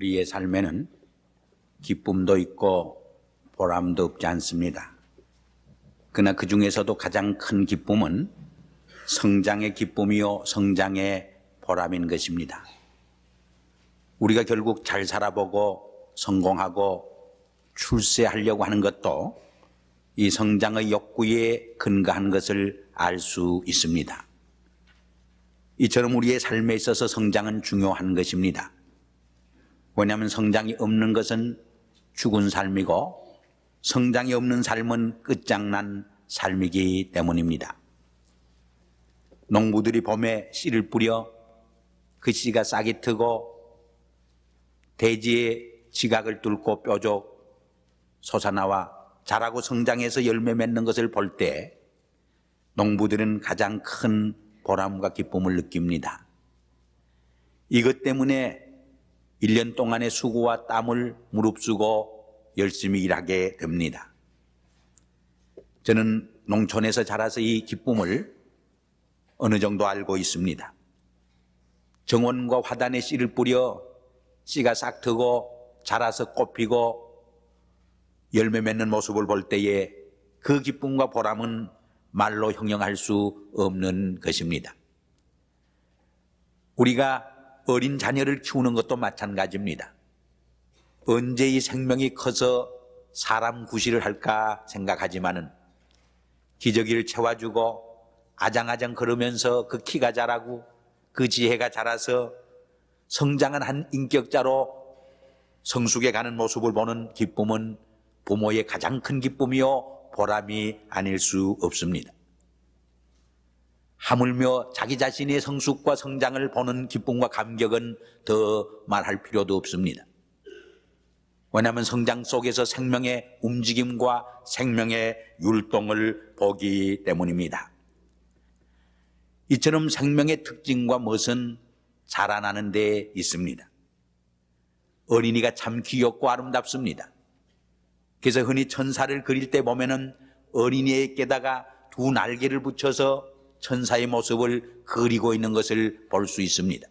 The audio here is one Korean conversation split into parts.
우리의 삶에는 기쁨도 있고 보람도 없지 않습니다. 그러나 그 중에서도 가장 큰 기쁨은 성장의 기쁨이요 성장의 보람인 것입니다. 우리가 결국 잘 살아보고 성공하고 출세하려고 하는 것도 이 성장의 욕구에 근거한 것을 알 수 있습니다. 이처럼 우리의 삶에 있어서 성장은 중요한 것입니다. 왜냐하면 성장이 없는 것은 죽은 삶이고 성장이 없는 삶은 끝장난 삶이기 때문입니다. 농부들이 봄에 씨를 뿌려 그 씨가 싹이 트고 대지에 지각을 뚫고 뾰족 솟아나와 자라고 성장해서 열매 맺는 것을 볼 때 농부들은 가장 큰 보람과 기쁨을 느낍니다. 이것 때문에 1년 동안의 수고와 땀을 무릅쓰고 열심히 일하게 됩니다. 저는 농촌에서 자라서 이 기쁨을 어느 정도 알고 있습니다. 정원과 화단에 씨를 뿌려 씨가 싹 트고 자라서 꽃 피고 열매 맺는 모습을 볼 때에 그 기쁨과 보람은 말로 형용할 수 없는 것입니다. 우리가 어린 자녀를 키우는 것도 마찬가지입니다. 언제 이 생명이 커서 사람 구실을 할까 생각하지만은 기저귀를 채워주고 아장아장 걸으면서 그 키가 자라고 그 지혜가 자라서 성장한 한 인격자로 성숙해 가는 모습을 보는 기쁨은 부모의 가장 큰 기쁨이요 보람이 아닐 수 없습니다. 하물며 자기 자신의 성숙과 성장을 보는 기쁨과 감격은 더 말할 필요도 없습니다. 왜냐하면 성장 속에서 생명의 움직임과 생명의 율동을 보기 때문입니다. 이처럼 생명의 특징과 멋은 자라나는 데 있습니다. 어린이가 참 귀엽고 아름답습니다. 그래서 흔히 천사를 그릴 때 보면은 어린이에게다가 두 날개를 붙여서 천사의 모습을 그리고 있는 것을 볼 수 있습니다.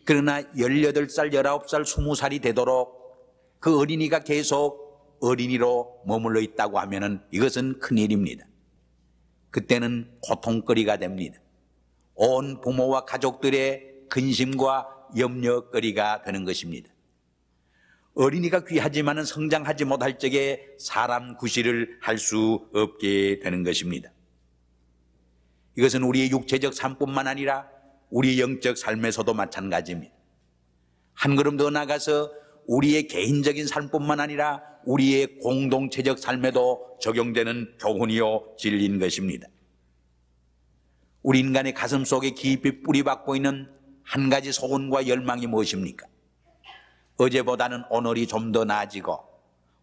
그러나 18살, 19살, 20살이 되도록 그 어린이가 계속 어린이로 머물러 있다고 하면은 이것은 큰일입니다. 그때는 고통거리가 됩니다. 온 부모와 가족들의 근심과 염려거리가 되는 것입니다. 어린이가 귀하지만은 성장하지 못할 적에 사람 구실을 할 수 없게 되는 것입니다. 이것은 우리의 육체적 삶뿐만 아니라 우리의 영적 삶에서도 마찬가지입니다. 한 걸음 더 나가서 우리의 개인적인 삶뿐만 아니라 우리의 공동체적 삶에도 적용되는 교훈이요 진리인 것입니다. 우리 인간의 가슴 속에 깊이 뿌리박고 있는 한 가지 소원과 열망이 무엇입니까? 어제보다는 오늘이 좀 더 나아지고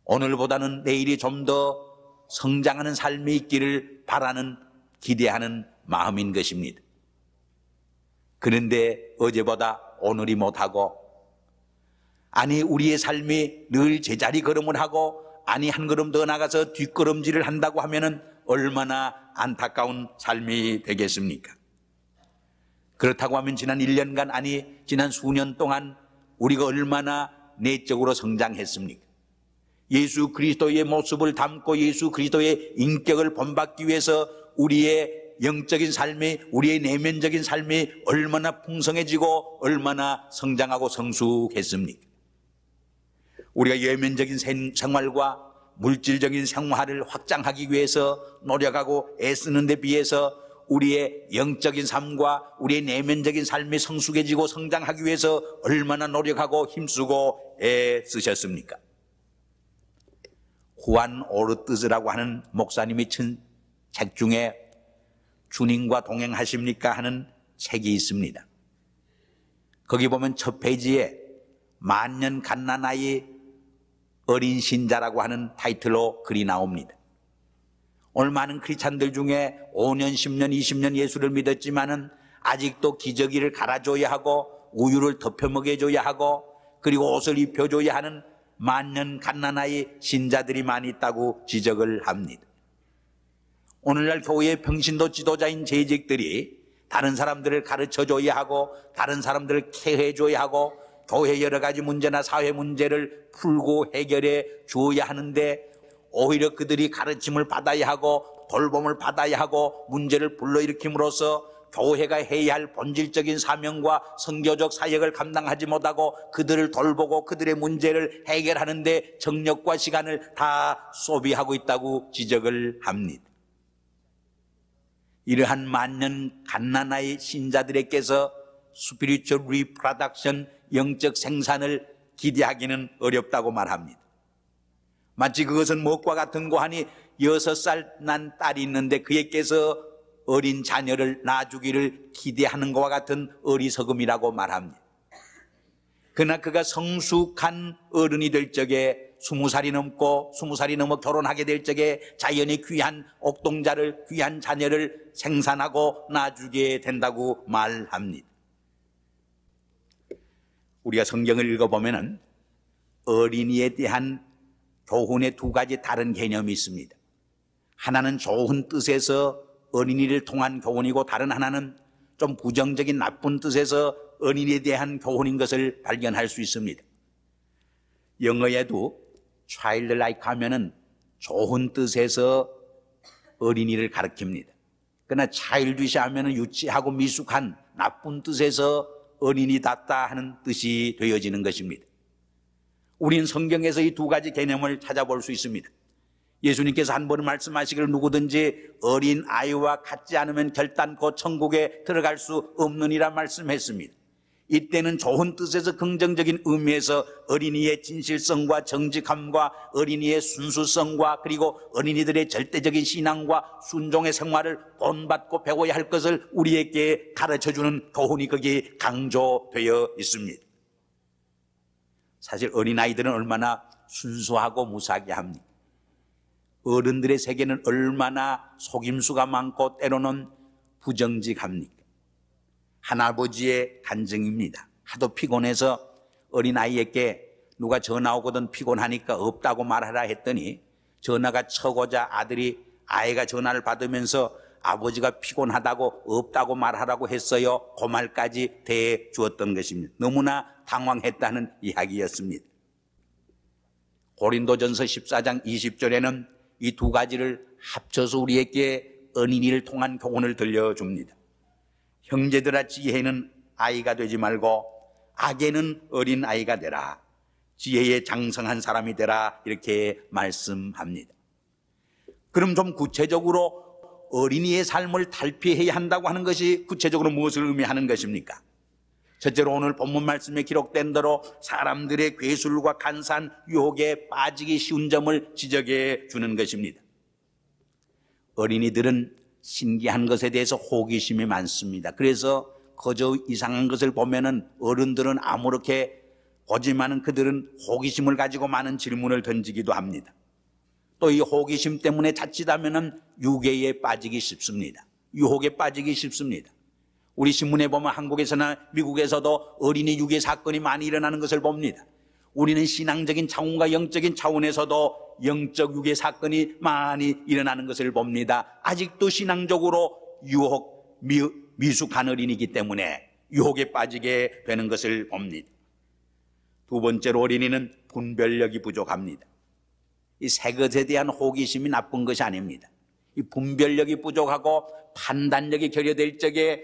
오늘보다는 내일이 좀 더 성장하는 삶이 있기를 바라는 기대하는 마음인 것입니다. 그런데 어제보다 오늘이 못하고 아니 우리의 삶이 늘 제자리 걸음을 하고 아니 한 걸음 더 나가서 뒷걸음질을 한다고 하면은 얼마나 안타까운 삶이 되겠습니까? 그렇다고 하면 지난 1년간 아니 지난 수년 동안 우리가 얼마나 내적으로 성장했습니까? 예수 그리스도의 모습을 담고 예수 그리스도의 인격을 본받기 위해서 우리의 영적인 삶이 우리의 내면적인 삶이 얼마나 풍성해지고 얼마나 성장하고 성숙했습니까? 우리가 외면적인 생활과 물질적인 생활을 확장하기 위해서 노력하고 애쓰는 데 비해서 우리의 영적인 삶과 우리의 내면적인 삶이 성숙해지고 성장하기 위해서 얼마나 노력하고 힘쓰고 애쓰셨습니까? 후안 오르뜨즈라고 하는 목사님이 친 책 중에 주님과 동행하십니까 하는 책이 있습니다. 거기 보면 첫 페이지에 만년 갓난아이 어린 신자라고 하는 타이틀로 글이 나옵니다. 오늘 많은 크리스찬들 중에 5년, 10년, 20년 예수를 믿었지만은 아직도 기저귀를 갈아줘야 하고 우유를 덮여 먹여줘야 하고 그리고 옷을 입혀줘야 하는 만년 갓난아이 신자들이 많이 있다고 지적을 합니다. 오늘날 교회의 평신도 지도자인 재직들이 다른 사람들을 가르쳐줘야 하고 다른 사람들을 케어해줘야 하고 교회 여러 가지 문제나 사회 문제를 풀고 해결해 주어야 하는데 오히려 그들이 가르침을 받아야 하고 돌봄을 받아야 하고 문제를 불러일으킴으로써 교회가 해야 할 본질적인 사명과 선교적 사역을 감당하지 못하고 그들을 돌보고 그들의 문제를 해결하는데 정력과 시간을 다 소비하고 있다고 지적을 합니다. 이러한 만년 갓난아이 신자들에게서 스피리추얼 리프로덕션, 영적 생산을 기대하기는 어렵다고 말합니다. 마치 그것은 무엇과 같은 고 하니 6살 난 딸이 있는데 그에게서 어린 자녀를 낳아주기를 기대하는 것과 같은 어리석음이라고 말합니다. 그러나 그가 성숙한 어른이 될 적에 20살이 넘고 20살이 넘어 결혼하게 될 적에 자연히 귀한 옥동자를, 귀한 자녀를 생산하고 낳아주게 된다고 말합니다. 우리가 성경을 읽어보면 어린이에 대한 교훈의 두 가지 다른 개념이 있습니다. 하나는 좋은 뜻에서 어린이를 통한 교훈이고 다른 하나는 좀 부정적인 나쁜 뜻에서 어린이에 대한 교훈인 것을 발견할 수 있습니다. 영어에도 childlike 하면은 좋은 뜻에서 어린이를 가리킵니다. 그러나 childish 하면은 유치하고 미숙한 나쁜 뜻에서 어린이답다 하는 뜻이 되어지는 것입니다. 우리는 성경에서 이 두 가지 개념을 찾아볼 수 있습니다. 예수님께서 한 번은 말씀하시기를 누구든지 어린 아이와 같지 않으면 결단코 천국에 들어갈 수 없느니라 말씀했습니다. 이때는 좋은 뜻에서 긍정적인 의미에서 어린이의 진실성과 정직함과 어린이의 순수성과 그리고 어린이들의 절대적인 신앙과 순종의 생활을 본받고 배워야 할 것을 우리에게 가르쳐주는 교훈이 거기에 강조되어 있습니다. 사실 어린아이들은 얼마나 순수하고 무사하게 합니까? 어른들의 세계는 얼마나 속임수가 많고 때로는 부정직합니까? 할아버지의 간증입니다. 하도 피곤해서 어린아이에게 누가 전화 오거든 피곤하니까 없다고 말하라 했더니 전화가 쳐고자 아이가 전화를 받으면서 아버지가 피곤하다고 없다고 말하라고 했어요. 그 말까지 대해 주었던 것입니다. 너무나 당황했다는 이야기였습니다. 고린도전서 14장 20절에는 이 두 가지를 합쳐서 우리에게 어린이를 통한 교훈을 들려줍니다. 형제들아 지혜는 아이가 되지 말고 악에는 어린 아이가 되라. 지혜에 장성한 사람이 되라. 이렇게 말씀합니다. 그럼 좀 구체적으로 어린이의 삶을 탈피해야 한다고 하는 것이 구체적으로 무엇을 의미하는 것입니까? 첫째로 오늘 본문 말씀에 기록된 대로 사람들의 괴술과 간사한 유혹에 빠지기 쉬운 점을 지적해 주는 것입니다. 어린이들은 신기한 것에 대해서 호기심이 많습니다. 그래서 그저 이상한 것을 보면은 어른들은 아무렇게 보지만은 그들은 호기심을 가지고 많은 질문을 던지기도 합니다. 또 이 호기심 때문에 자칫하면은 유괴에 빠지기 쉽습니다. 유혹에 빠지기 쉽습니다. 우리 신문에 보면 한국에서나 미국에서도 어린이 유괴 사건이 많이 일어나는 것을 봅니다. 우리는 신앙적인 차원과 영적인 차원에서도 영적 유괴 사건이 많이 일어나는 것을 봅니다. 아직도 신앙적으로 미숙한 어린이기 때문에 유혹에 빠지게 되는 것을 봅니다. 두 번째로 어린이는 분별력이 부족합니다. 이 새 것에 대한 호기심이 나쁜 것이 아닙니다. 이 분별력이 부족하고 판단력이 결여될 적에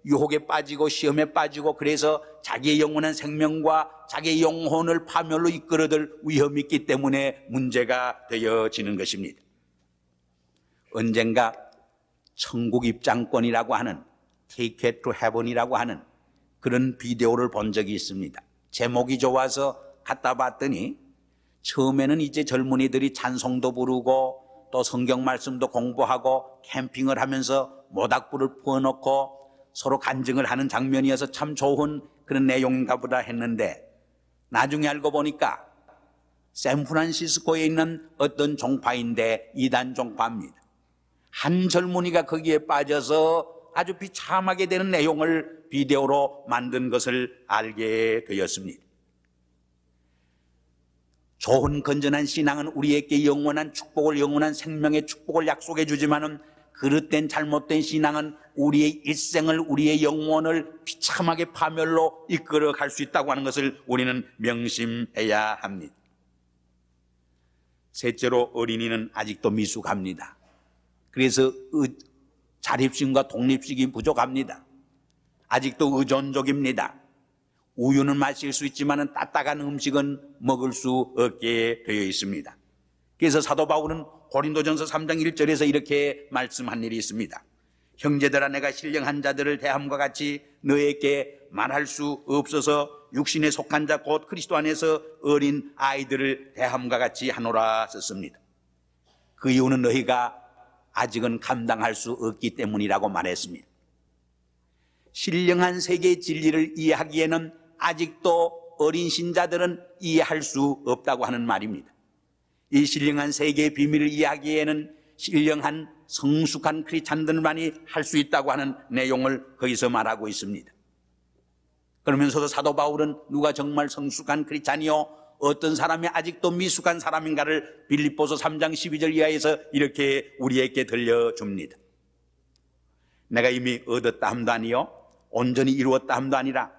유혹에 빠지고 시험에 빠지고 그래서 자기의 영원한 생명과 자기의 영혼을 파멸로 이끌어들 위험이 있기 때문에 문제가 되어지는 것입니다. 언젠가 천국 입장권이라고 하는 Ticket to Heaven이라고 하는 그런 비디오를 본 적이 있습니다. 제목이 좋아서 갖다 봤더니 처음에는 이제 젊은이들이 찬송도 부르고 또 성경 말씀도 공부하고 캠핑을 하면서 모닥불을 부어놓고 서로 간증을 하는 장면이어서 참 좋은 그런 내용인가 보다 했는데 나중에 알고 보니까 샌프란시스코에 있는 어떤 종파인데 이단 종파입니다. 한 젊은이가 거기에 빠져서 아주 비참하게 되는 내용을 비디오로 만든 것을 알게 되었습니다. 좋은 건전한 신앙은 우리에게 영원한 축복을, 영원한 생명의 축복을 약속해 주지만은 그릇된 잘못된 신앙은 우리의 일생을, 우리의 영혼을 비참하게 파멸로 이끌어 갈 수 있다고 하는 것을 우리는 명심해야 합니다. 셋째로, 어린이는 아직도 미숙합니다. 그래서 자립심과 독립심이 부족합니다. 아직도 의존적입니다. 우유는 마실 수 있지만 따뜻한 음식은 먹을 수 없게 되어 있습니다. 그래서 사도 바울은 고린도전서 3장 1절에서 이렇게 말씀한 일이 있습니다. 형제들아, 내가 신령한 자들을 대함과 같이 너에게 말할 수 없어서 육신에 속한 자 곧 그리스도 안에서 어린 아이들을 대함과 같이 하노라 썼습니다. 그 이유는 너희가 아직은 감당할 수 없기 때문이라고 말했습니다. 신령한 세계의 진리를 이해하기에는 아직도 어린 신자들은 이해할 수 없다고 하는 말입니다. 이 신령한 세계의 비밀을 이해하기에는 신령한 성숙한 크리스찬들만이 할 수 있다고 하는 내용을 거기서 말하고 있습니다. 그러면서도 사도 바울은 누가 정말 성숙한 크리스찬이요, 어떤 사람이 아직도 미숙한 사람인가를 빌립보서 3장 12절 이하에서 이렇게 우리에게 들려줍니다. 내가 이미 얻었다 함도 아니요 온전히 이루었다 함도 아니라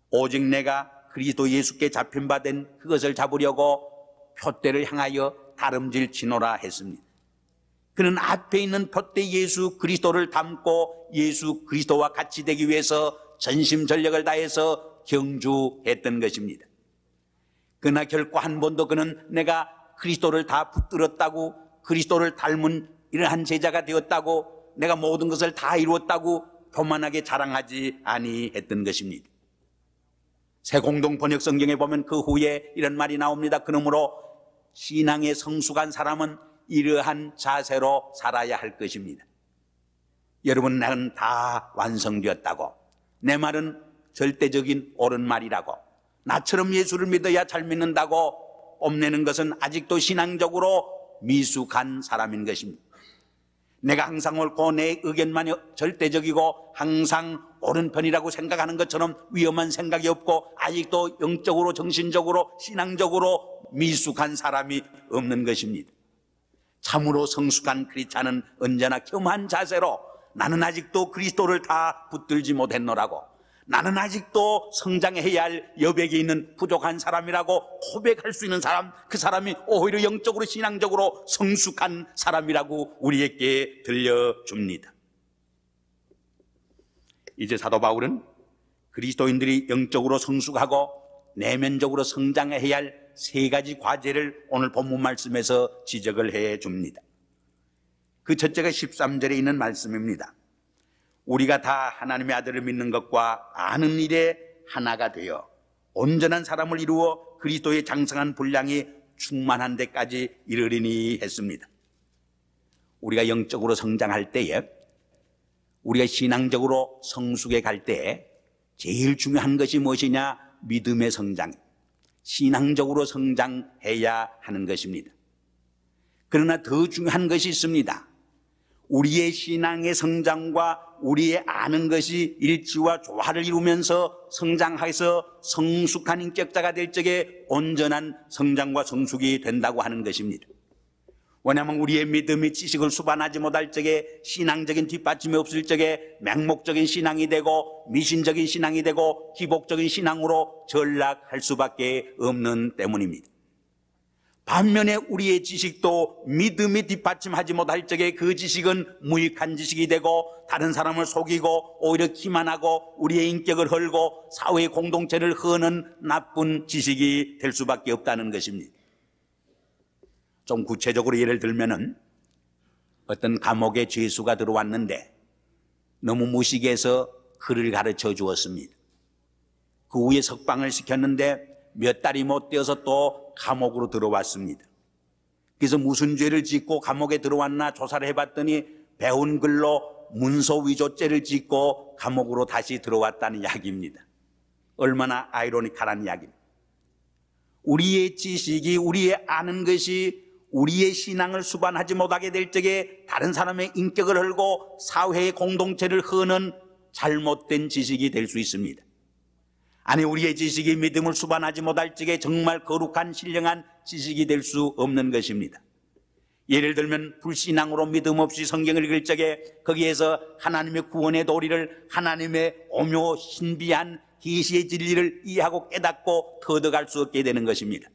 오직 내가 그리스도 예수께 잡힌 바 된 그것을 잡으려고 표대를 향하여 다름질 치노라 했습니다. 그는 앞에 있는 표대 예수 그리스도를 담고 예수 그리스도와 같이 되기 위해서 전심전력을 다해서 경주했던 것입니다. 그러나 결코 한 번도 그는 내가 그리스도를 다 붙들었다고, 그리스도를 닮은 이러한 제자가 되었다고, 내가 모든 것을 다 이루었다고 교만하게 자랑하지 아니했던 것입니다. 새 공동 번역 성경에 보면 그 후에 이런 말이 나옵니다. 그러므로 신앙에 성숙한 사람은 이러한 자세로 살아야 할 것입니다. 여러분, 나는 다 완성되었다고, 내 말은 절대적인 옳은 말이라고, 나처럼 예수를 믿어야 잘 믿는다고 뽐내는 것은 아직도 신앙적으로 미숙한 사람인 것입니다. 내가 항상 옳고 내 의견만 절대적이고 항상 옳은 편이라고 생각하는 것처럼 위험한 생각이 없고 아직도 영적으로, 정신적으로, 신앙적으로 미숙한 사람이 없는 것입니다. 참으로 성숙한 크리스찬은 언제나 겸한 자세로 나는 아직도 그리스도를 다 붙들지 못했노라고, 나는 아직도 성장해야 할 여백이 있는 부족한 사람이라고 고백할 수 있는 사람, 그 사람이 오히려 영적으로, 신앙적으로 성숙한 사람이라고 우리에게 들려줍니다. 이제 사도 바울은 그리스도인들이 영적으로 성숙하고 내면적으로 성장해야 할 세 가지 과제를 오늘 본문 말씀에서 지적을 해 줍니다. 그 첫째가 13절에 있는 말씀입니다. 우리가 다 하나님의 아들을 믿는 것과 아는 일에 하나가 되어 온전한 사람을 이루어 그리스도의 장성한 분량이 충만한 데까지 이르리니 했습니다. 우리가 영적으로 성장할 때에, 우리가 신앙적으로 성숙해 갈 때에 제일 중요한 것이 무엇이냐? 믿음의 성장, 신앙적으로 성장해야 하는 것입니다. 그러나 더 중요한 것이 있습니다. 우리의 신앙의 성장과 우리의 아는 것이 일치와 조화를 이루면서 성장해서 성숙한 인격자가 될 적에 온전한 성장과 성숙이 된다고 하는 것입니다. 왜냐하면 우리의 믿음이 지식을 수반하지 못할 적에, 신앙적인 뒷받침이 없을 적에 맹목적인 신앙이 되고 미신적인 신앙이 되고 기복적인 신앙으로 전락할 수밖에 없는 때문입니다. 반면에 우리의 지식도 믿음이 뒷받침하지 못할 적에 그 지식은 무익한 지식이 되고 다른 사람을 속이고 오히려 기만하고 우리의 인격을 헐고 사회의 공동체를 허는 나쁜 지식이 될 수밖에 없다는 것입니다. 좀 구체적으로 예를 들면은 어떤 감옥에 죄수가 들어왔는데 너무 무식해서 글을 가르쳐 주었습니다. 그 후에 석방을 시켰는데 몇 달이 못 되어서 또 감옥으로 들어왔습니다. 그래서 무슨 죄를 짓고 감옥에 들어왔나 조사를 해봤더니 배운 글로 문서 위조죄를 짓고 감옥으로 다시 들어왔다는 이야기입니다. 얼마나 아이러니컬한 이야기입니다. 우리의 지식이, 우리의 아는 것이 우리의 신앙을 수반하지 못하게 될 적에 다른 사람의 인격을 헐고 사회의 공동체를 허는 잘못된 지식이 될 수 있습니다. 아니, 우리의 지식이 믿음을 수반하지 못할 적에 정말 거룩한 신령한 지식이 될 수 없는 것입니다. 예를 들면 불신앙으로 믿음 없이 성경을 읽을 적에 거기에서 하나님의 구원의 도리를, 하나님의 오묘 신비한 계시의 진리를 이해하고 깨닫고 터득할 수 없게 되는 것입니다.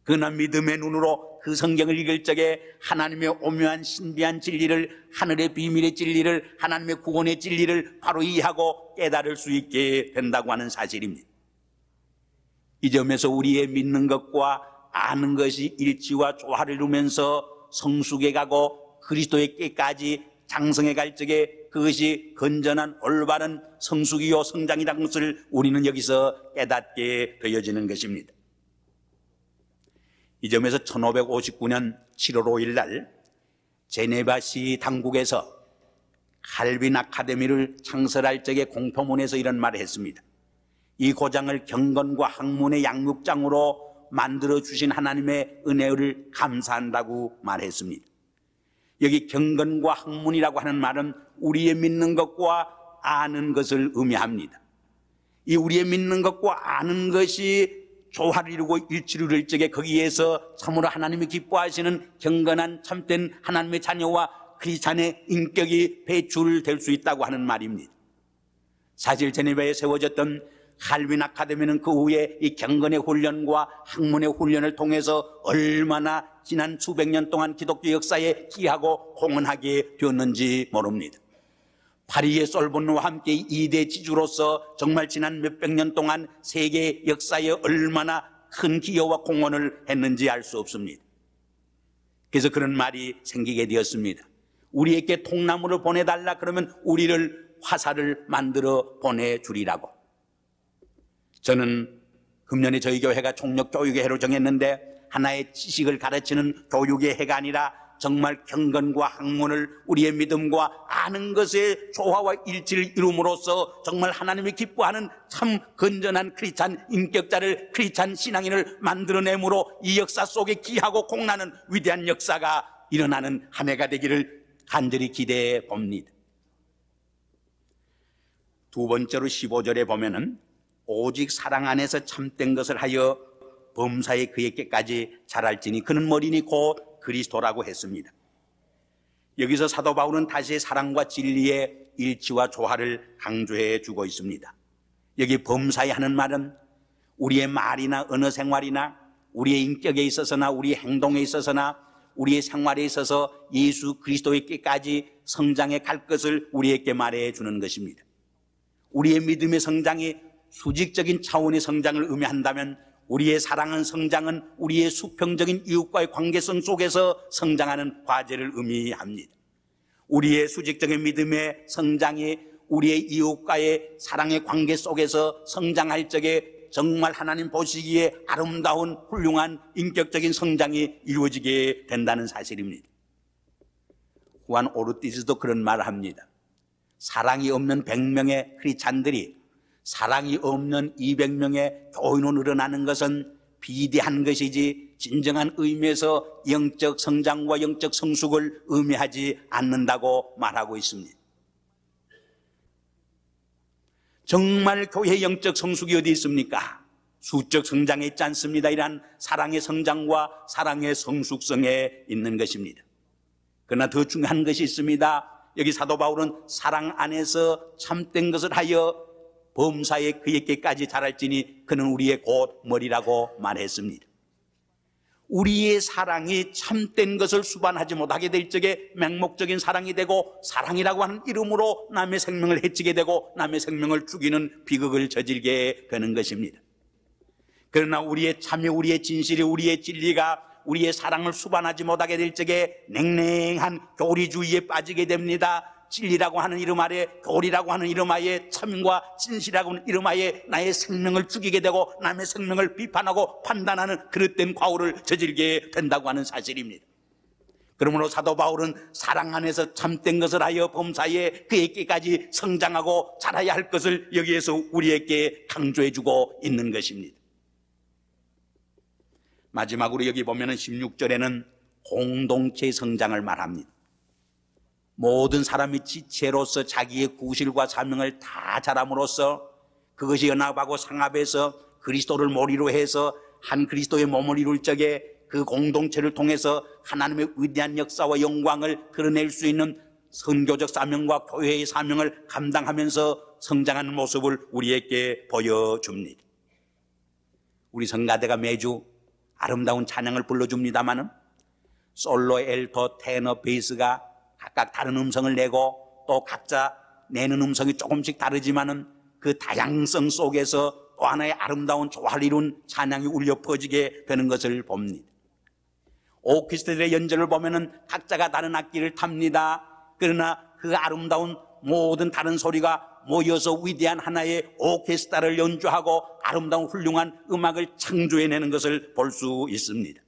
그러나 믿음의 눈으로 그 성경을 읽을 적에 하나님의 오묘한 신비한 진리를, 하늘의 비밀의 진리를, 하나님의 구원의 진리를 바로 이해하고 깨달을 수 있게 된다고 하는 사실입니다. 이 점에서 우리의 믿는 것과 아는 것이 일치와 조화를 이루면서 성숙해 가고 그리스도에게까지 장성해 갈 적에 그것이 건전한 올바른 성숙이요 성장이라는 것을 우리는 여기서 깨닫게 되어지는 것입니다. 이 점에서 1559년 7월 5일 날 제네바시 당국에서 칼빈 아카데미를 창설할 적에 공표문에서 이런 말을 했습니다. 이 고장을 경건과 학문의 양육장으로 만들어 주신 하나님의 은혜를 감사한다고 말했습니다. 여기 경건과 학문이라고 하는 말은 우리의 믿는 것과 아는 것을 의미합니다. 이 우리의 믿는 것과 아는 것이 조화를 이루고 일치를 이룰 적에 거기에서 참으로 하나님이 기뻐하시는 경건한 참된 하나님의 자녀와 크리스찬의 인격이 배출될 수 있다고 하는 말입니다. 사실 제네바에 세워졌던 칼빈 아카데미는 그 후에 이 경건의 훈련과 학문의 훈련을 통해서 얼마나 지난 수백 년 동안 기독교 역사에 기하고 공헌하게 되었는지 모릅니다. 파리의 솔본노와 함께 2대 지주로서 정말 지난 몇백 년 동안 세계 역사에 얼마나 큰 기여와 공헌을 했는지 알 수 없습니다. 그래서 그런 말이 생기게 되었습니다. 우리에게 통나무를 보내달라 그러면 우리를 화살을 만들어 보내주리라고. 저는 금년에 저희 교회가 총력 교육의 해로 정했는데 하나의 지식을 가르치는 교육의 해가 아니라 정말 경건과 학문을 우리의 믿음과 아는 것의 조화와 일치를 이룸으로써 정말 하나님이 기뻐하는 참 건전한 크리스찬 인격자를, 크리스찬 신앙인을 만들어내므로 이 역사 속에 기하고 공나는 위대한 역사가 일어나는 한 해가 되기를 간절히 기대해 봅니다. 두 번째로 15절에 보면은 오직 사랑 안에서 참된 것을 하여 범사에 그에게까지 자랄지니 그는 머리니 곧 그리스도라고 했습니다. 여기서 사도 바울은 다시 사랑과 진리의 일치와 조화를 강조해 주고 있습니다. 여기 범사에 하는 말은 우리의 말이나 언어 생활이나 우리의 인격에 있어서나 우리의 행동에 있어서나 우리의 생활에 있어서 예수 그리스도에게까지 성장해 갈 것을 우리에게 말해 주는 것입니다. 우리의 믿음의 성장이 수직적인 차원의 성장을 의미한다면 우리의 사랑은 성장은 우리의 수평적인 이웃과의 관계성 속에서 성장하는 과제를 의미합니다. 우리의 수직적인 믿음의 성장이 우리의 이웃과의 사랑의 관계 속에서 성장할 적에 정말 하나님 보시기에 아름다운 훌륭한 인격적인 성장이 이루어지게 된다는 사실입니다. 후안 오르티즈도 그런 말을 합니다. 사랑이 없는 100명의 크리스찬들이 사랑이 없는 200명의 교인으로 늘어나는 것은 비대한 것이지 진정한 의미에서 영적 성장과 영적 성숙을 의미하지 않는다고 말하고 있습니다. 정말 교회의 영적 성숙이 어디 있습니까? 수적 성장에 있지 않습니다. 이러한 사랑의 성장과 사랑의 성숙성에 있는 것입니다. 그러나 더 중요한 것이 있습니다. 여기 사도 바울은 사랑 안에서 참된 것을 하여 범사에 그에게까지 자랄지니 그는 우리의 곧 머리라고 말했습니다. 우리의 사랑이 참된 것을 수반하지 못하게 될 적에 맹목적인 사랑이 되고 사랑이라고 하는 이름으로 남의 생명을 해치게 되고 남의 생명을 죽이는 비극을 저질게 되는 것입니다. 그러나 우리의 참여, 우리의 진실이, 우리의 진리가 우리의 사랑을 수반하지 못하게 될 적에 냉랭한 교리주의에 빠지게 됩니다. 진리라고 하는 이름 아래, 교리라고 하는 이름 하에, 참과 진실이라고 하는 이름 하에 나의 생명을 죽이게 되고 남의 생명을 비판하고 판단하는 그릇된 과오를 저지르게 된다고 하는 사실입니다. 그러므로 사도 바울은 사랑 안에서 참된 것을 하여 범사에 그에게까지 성장하고 자라야 할 것을 여기에서 우리에게 강조해주고 있는 것입니다. 마지막으로 여기 보면은 16절에는 공동체의 성장을 말합니다. 모든 사람이 지체로서 자기의 구실과 사명을 다 잘함으로써 그것이 연합하고 상합해서 그리스도를 머리로 해서 한 그리스도의 몸을 이룰 적에 그 공동체를 통해서 하나님의 위대한 역사와 영광을 드러낼 수 있는 선교적 사명과 교회의 사명을 감당하면서 성장하는 모습을 우리에게 보여줍니다. 우리 성가대가 매주 아름다운 찬양을 불러줍니다마는 솔로, 엘토, 테너, 베이스가 각각 다른 음성을 내고 또 각자 내는 음성이 조금씩 다르지만은 그 다양성 속에서 또 하나의 아름다운 조화를 이룬 찬양이 울려 퍼지게 되는 것을 봅니다. 오케스트라의 연주를 보면은 각자가 다른 악기를 탑니다. 그러나 그 아름다운 모든 다른 소리가 모여서 위대한 하나의 오케스트라를 연주하고 아름다운 훌륭한 음악을 창조해내는 것을 볼 수 있습니다.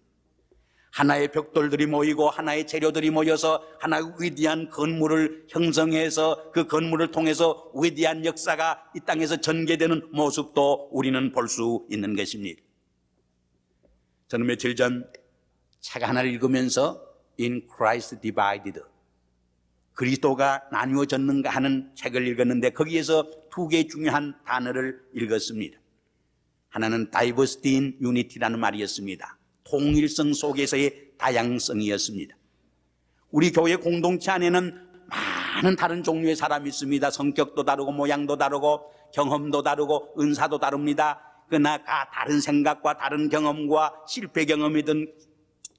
하나의 벽돌들이 모이고 하나의 재료들이 모여서 하나의 위대한 건물을 형성해서 그 건물을 통해서 위대한 역사가 이 땅에서 전개되는 모습도 우리는 볼 수 있는 것입니다. 저는 며칠 전 책 하나를 읽으면서 In Christ Divided, 그리스도가 나뉘어졌는가 하는 책을 읽었는데 거기에서 두 개의 중요한 단어를 읽었습니다. 하나는 Diversity in Unity라는 말이었습니다. 통일성 속에서의 다양성이었습니다. 우리 교회 공동체 안에는 많은 다른 종류의 사람이 있습니다. 성격도 다르고 모양도 다르고 경험도 다르고 은사도 다릅니다. 그러나 다른 생각과 다른 경험과 실패 경험이든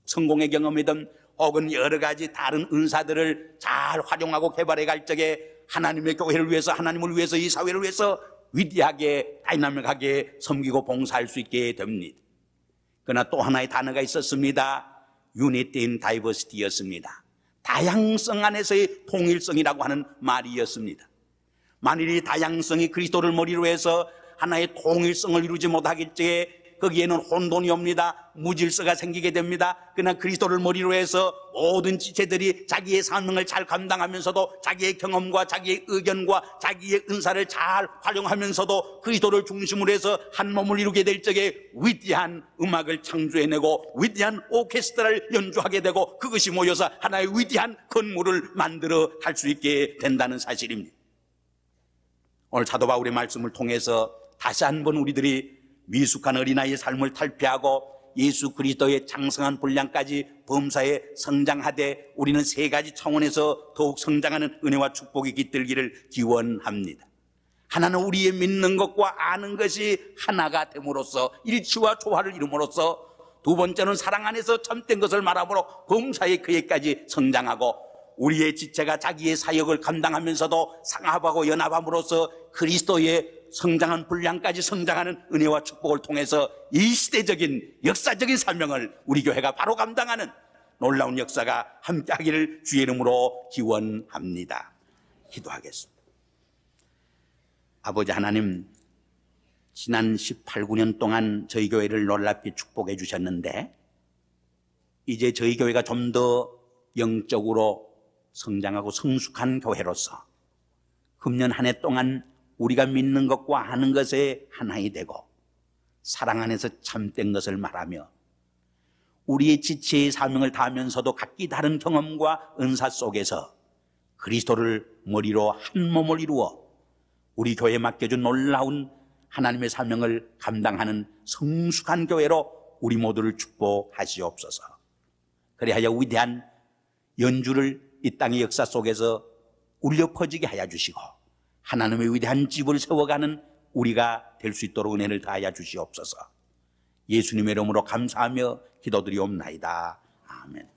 성공의 경험이든 혹은 여러 가지 다른 은사들을 잘 활용하고 개발해 갈 적에 하나님의 교회를 위해서, 하나님을 위해서, 이 사회를 위해서 위대하게 다이나믹하게 섬기고 봉사할 수 있게 됩니다. 그러나 또 하나의 단어가 있었습니다. Unity in Diversity였습니다. 다양성 안에서의 통일성이라고 하는 말이었습니다. 만일 이 다양성이 그리스도를 머리로 해서 하나의 통일성을 이루지 못하겠지에 거기에는 혼돈이 옵니다. 무질서가 생기게 됩니다. 그러나 그리스도를 머리로 해서 모든 지체들이 자기의 사명을 잘 감당하면서도 자기의 경험과 자기의 의견과 자기의 은사를 잘 활용하면서도 그리스도를 중심으로 해서 한 몸을 이루게 될 적에 위대한 음악을 창조해내고 위대한 오케스트라를 연주하게 되고 그것이 모여서 하나의 위대한 건물을 만들어 갈 수 있게 된다는 사실입니다. 오늘 사도 바울의 말씀을 통해서 다시 한번 우리들이 미숙한 어린아이의 삶을 탈피하고 예수 그리스도의 장성한 분량까지 범사에 성장하되 우리는 세 가지 차원에서 더욱 성장하는 은혜와 축복이 깃들기를 기원합니다. 하나는 우리의 믿는 것과 아는 것이 하나가 됨으로써 일치와 조화를 이룸으로써, 두 번째는 사랑 안에서 참된 것을 말함으로 범사에 그에까지 성장하고 우리의 지체가 자기의 사역을 감당하면서도 상합하고 연합함으로써 그리스도의 성장한 분량까지 성장하는 은혜와 축복을 통해서 이 시대적인 역사적인 사명을 우리 교회가 바로 감당하는 놀라운 역사가 함께하기를 주의 이름으로 기원합니다. 기도하겠습니다. 아버지 하나님, 지난 18, 9년 동안 저희 교회를 놀랍게 축복해 주셨는데 이제 저희 교회가 좀 더 영적으로 성장하고 성숙한 교회로서 금년 한 해 동안 우리가 믿는 것과 아는 것에 하나이 되고 사랑 안에서 참된 것을 말하며 우리의 지체의 사명을 다하면서도 각기 다른 경험과 은사 속에서 그리스도를 머리로 한 몸을 이루어 우리 교회에 맡겨준 놀라운 하나님의 사명을 감당하는 성숙한 교회로 우리 모두를 축복하시옵소서. 그리하여 위대한 연주를 이 땅의 역사 속에서 울려 퍼지게 하여 주시고 하나님의 위대한 집을 세워가는 우리가 될 수 있도록 은혜를 다하여 주시옵소서. 예수님의 이름으로 감사하며 기도드리옵나이다. 아멘.